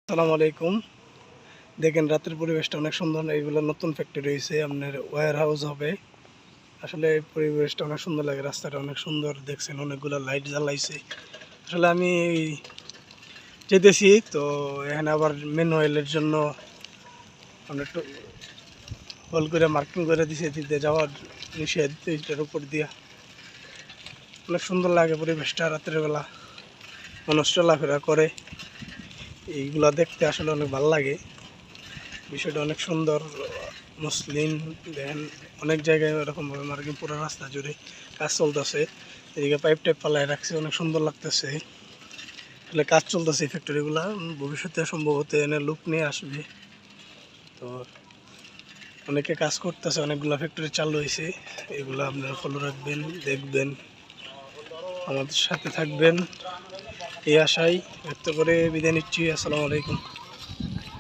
আসসালামু আলাইকুম। দেখেন রাতের পরিবেশটা অনেক সুন্দর। এইগুলো নতুন ফ্যাক্টরি হয়েছে, আপনার ওয়্যার হাউস হবে। আসলে এই পরিবেশটা অনেক সুন্দর লাগে, রাস্তাটা অনেক সুন্দর। দেখছেন অনেকগুলো লাইট জ্বালাইছে। আসলে আমি যেতেছি তো এখানে আবার মেন অয়েলের জন্য অনেক হোল করে মার্কিং করে দিছে, দিতে যাওয়ার নিষেধ এইটার উপর দিয়া। অনেক সুন্দর লাগে পরিবেশটা রাতের বেলা, মানুষ চলাফেরা করে। এইগুলা দেখতে আসলে অনেক ভালো লাগে। বিষয়টা অনেক সুন্দর, মসলিন। দেখেন অনেক জায়গায় এরকমভাবে মার্কিং পুরো রাস্তা জুড়ে কাজ চলতেছে। এদিকে পাইপ টাইপ পালায় রাখছে, অনেক সুন্দর লাগতেছে। আসলে কাজ চলতেছে এই ফ্যাক্টরিগুলা, ভবিষ্যতে সম্ভবত এনে লোক নিয়ে আসবে। তো অনেকে কাজ করতেছে, অনেকগুলো ফ্যাক্টরি চালু হয়েছে। এগুলো আপনারা ফলো রাখবেন, দেখবেন, আমাদের সাথে থাকবেন, এই আশায় ব্যক্ত করে বিদায় নিচ্ছি। আসসালামু আলাইকুম।